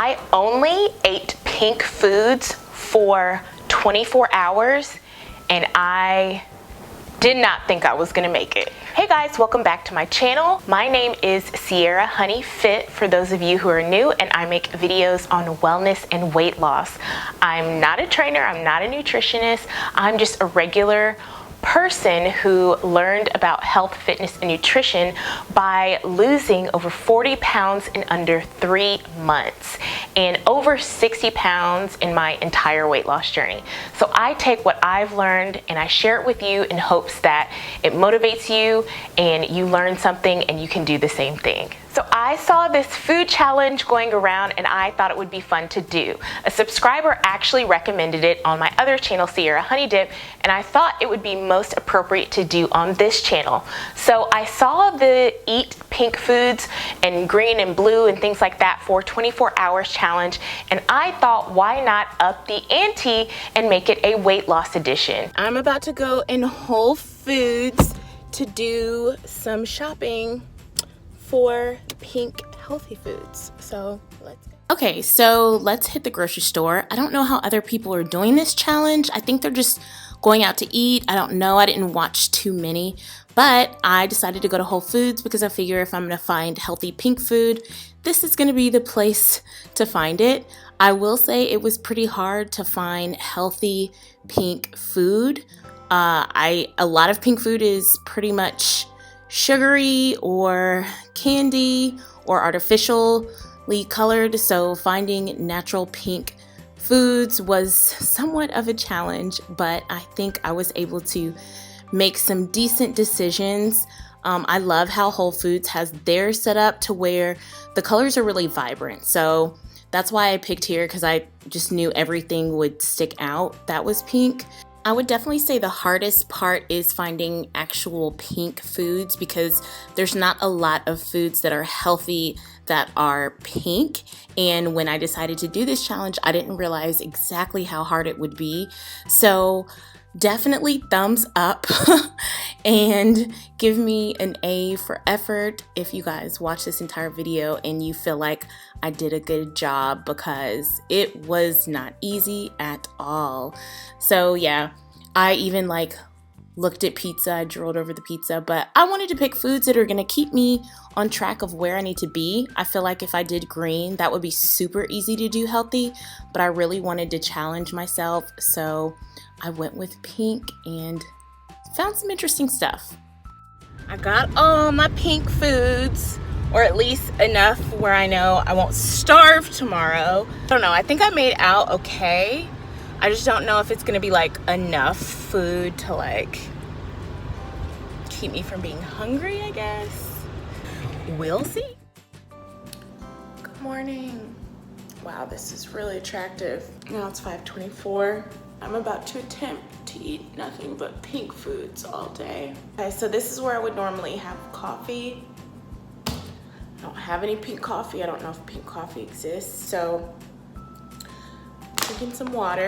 I only ate pink foods for 24 hours and I did not think I was gonna make it. Hey guys, welcome back to my channel. My name is ciarahoneyFIT for those of you who are new, and I make videos on wellness and weight loss. I'm not a trainer, I'm not a nutritionist, I'm just a regular person who learned about health, fitness, and nutrition by losing over 40 pounds in under 3 months and over 60 pounds in my entire weight loss journey. So I take what I've learned and I share it with you in hopes that it motivates you and you learn something and you can do the same thing. So I saw this food challenge going around and I thought it would be fun to do. A subscriber actually recommended it on my other channel, ciarahoneydip, and I thought it would be most appropriate to do on this channel. So I saw the eat pink foods and green and blue and things like that for 24 hours challenge, and I thought, why not up the ante and make it a weight loss edition? I'm about to go in Whole Foods to do some shopping for pink healthy foods. So let's go. Okay, so let's hit the grocery store. I don't know how other people are doing this challenge. I think they're just going out to eat. I don't know. I didn't watch too many, but I decided to go to Whole Foods because I figure if I'm gonna find healthy pink food, this is gonna be the place to find it. I will say it was pretty hard to find healthy pink food. A lot of pink food is pretty much sugary or candy or artificially colored, so finding natural pink foods was somewhat of a challenge, but I think I was able to make some decent decisions. I love how Whole Foods has theirs set up to where the colors are really vibrant, so that's why I picked here, because I just knew everything would stick out that was pink. I would definitely say the hardest part is finding actual pink foods, because there's not a lot of foods that are healthy that are pink. And when I decided to do this challenge, I didn't realize exactly how hard it would be. So definitely thumbs up and give me an A for effort if you guys watch this entire video and you feel like I did a good job, because it was not easy at all. So yeah, I even looked at pizza, I drooled over the pizza, but I wanted to pick foods that are gonna keep me on track of where I need to be. I feel like if I did green, that would be super easy to do healthy, but I really wanted to challenge myself, so I went with pink and found some interesting stuff. I got all my pink foods, or at least enough where I know I won't starve tomorrow. I don't know, I think I made out okay. I just don't know if it's gonna be enough food to keep me from being hungry, I guess. We'll see. Good morning. Wow, this is really attractive. Now it's 5:24. I'm about to attempt to eat nothing but pink foods all day. Okay, so this is where I would normally have coffee. I don't have any pink coffee. I don't know if pink coffee exists. So, drinking some water.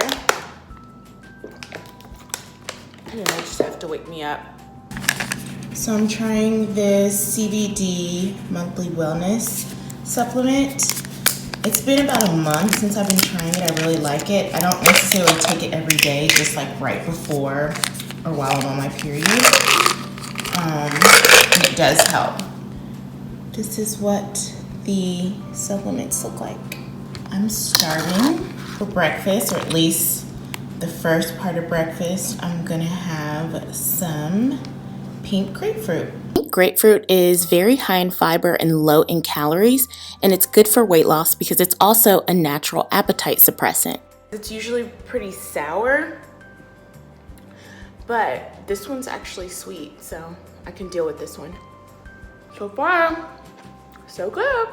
And I just have to wake me up. So I'm trying this CBD monthly wellness supplement. It's been about a month since I've been trying it. I really like it. I don't necessarily take it every day, just right before or while I'm on my period. And it does help. This is what the supplements look like. I'm starving for breakfast, or at least the first part of breakfast. I'm gonna have some pink grapefruit. Pink grapefruit is very high in fiber and low in calories, and it's good for weight loss because it's also a natural appetite suppressant. It's usually pretty sour, but this one's actually sweet, so I can deal with this one. So far, so good.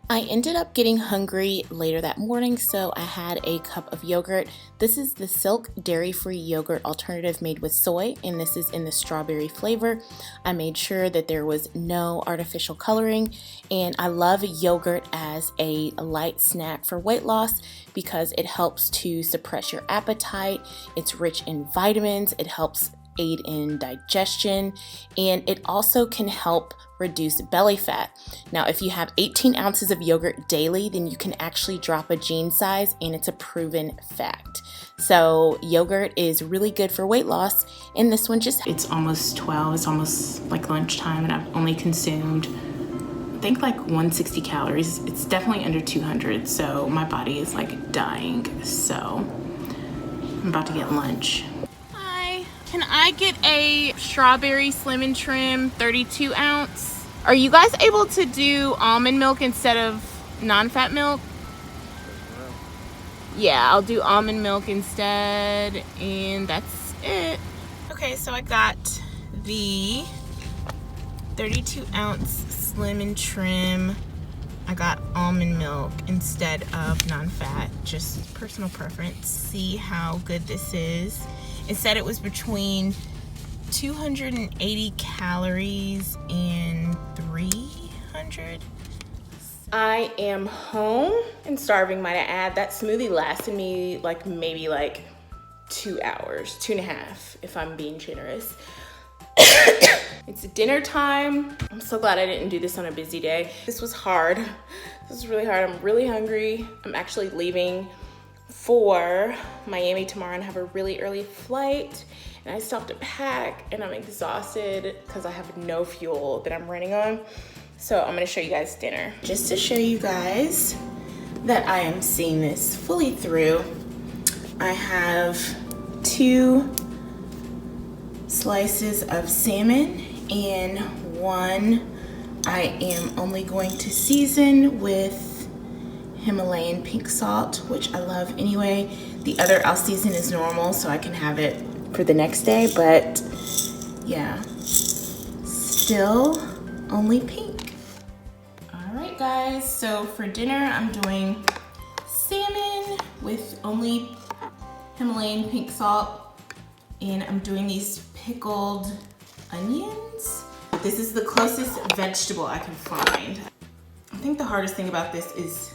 I ended up getting hungry later that morning, so I had a cup of yogurt. This is the Silk dairy-free yogurt alternative made with soy, and this is in the strawberry flavor. I made sure that there was no artificial coloring, and I love yogurt as a light snack for weight loss because it helps to suppress your appetite. It's rich in vitamins. It helps aid in digestion, and it also can help reduce belly fat. Now, if you have 18 ounces of yogurt daily, then you can actually drop a jean size, and it's a proven fact. So yogurt is really good for weight loss, and this one it's almost 12, it's almost like lunchtime, and I've only consumed, I think, like 160 calories. It's definitely under 200, so my body is like dying. So I'm about to get lunch. Hi, can I get a strawberry slim and trim 32 ounce? Are you guys able to do almond milk instead of non-fat milk? Yeah, I'll do almond milk instead, and that's it. Okay, so I got the 32 ounce slim and trim. I got almond milk instead of non-fat, just personal preference. See how good this is. It said it was between 280 calories and 300. I am home and starving, might I add. That smoothie lasted me like maybe like 2 hours, 2.5 if I'm being generous. It's dinner time. I'm so glad I didn't do this on a busy day. This was hard. This was really hard. I'm really hungry. I'm actually leaving for Miami tomorrow and have a really early flight. And I still have to pack, and I'm exhausted because I have no fuel that I'm running on. So I'm gonna show you guys dinner. Just to show you guys that I am seeing this fully through, I have 2 slices of salmon, and one I am only going to season with Himalayan pink salt, which I love anyway. The other I'll season as normal so I can have it for the next day, but yeah, still only pink. All right guys, so for dinner I'm doing salmon with only Himalayan pink salt, and I'm doing these pickled onions. This is the closest vegetable I can find. I think the hardest thing about this is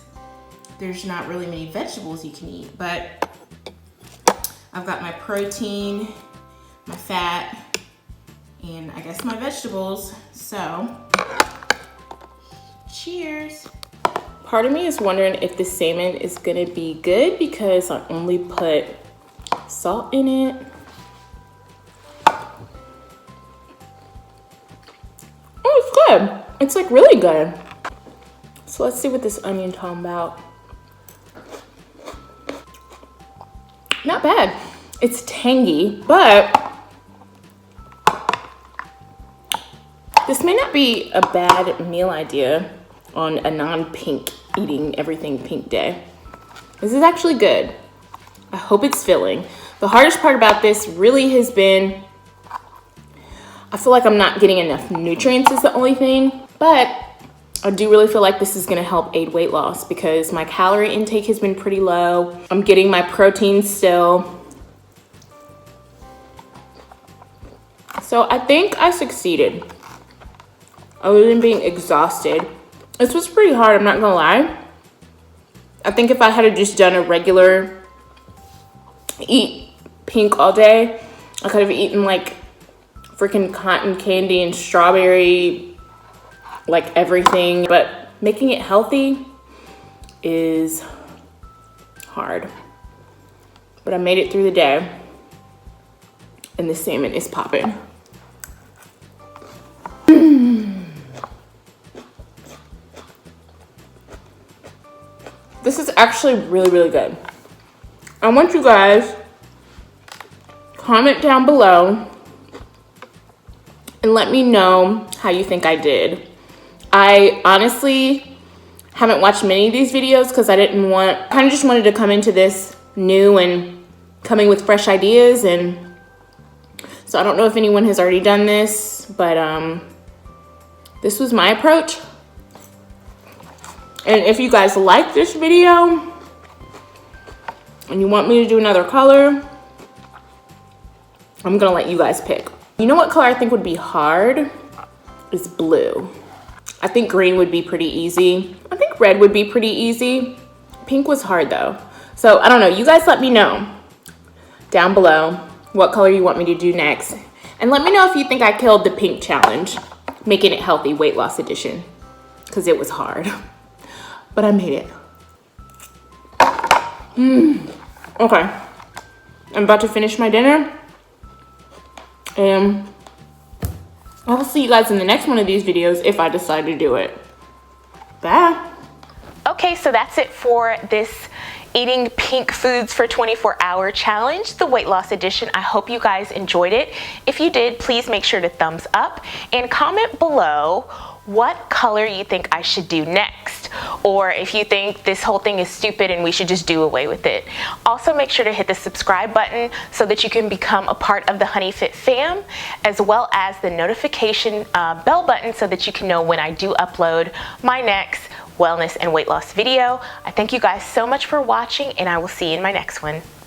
there's not really many vegetables you can eat, but I've got my protein, my fat, and I guess my vegetables, so cheers. Part of me is wondering if the salmon is gonna be good because I only put salt in it. Oh, it's good. It's like really good. So let's see what this onion talking about. Not bad. It's tangy, but this may not be a bad meal idea on a non-pink, eating everything pink day. This is actually good. I hope it's filling. The hardest part about this really has been, I feel like I'm not getting enough nutrients is the only thing, but I do really feel like this is gonna help aid weight loss because my calorie intake has been pretty low. I'm getting my protein still. So I think I succeeded. Other than being exhausted. This was pretty hard, I'm not gonna lie. I think if I had just done a regular eat pink all day, I could have eaten like freaking cotton candy and strawberry, like everything, but making it healthy is hard. But I made it through the day, and the salmon is popping. This is actually really, really good. I want you guys comment down below and let me know how you think I did. I honestly haven't watched many of these videos because I kind of just wanted to come into this new and coming with fresh ideas, and so I don't know if anyone has already done this, but this was my approach. And if you guys like this video and you want me to do another color, I'm gonna let you guys pick. You know what color I think would be hard is blue. I think green would be pretty easy. I think red would be pretty easy. Pink was hard though. So I don't know, you guys let me know down below what color you want me to do next. And let me know if you think I killed the pink challenge, making it healthy weight loss edition, because it was hard, but I made it. Okay, I'm about to finish my dinner, and I will see you guys in the next one of these videos if I decide to do it. Bye. Okay, so that's it for this eating pink foods for 24-hour challenge, the weight loss edition. I hope you guys enjoyed it. If you did, please make sure to thumbs up and comment below what color you think I should do next, or if you think this whole thing is stupid and we should just do away with it. Also, make sure to hit the subscribe button so that you can become a part of the HoneyFIT fam, as well as the notification bell button so that you can know when I do upload my next wellness and weight loss video. I thank you guys so much for watching, and I will see you in my next one.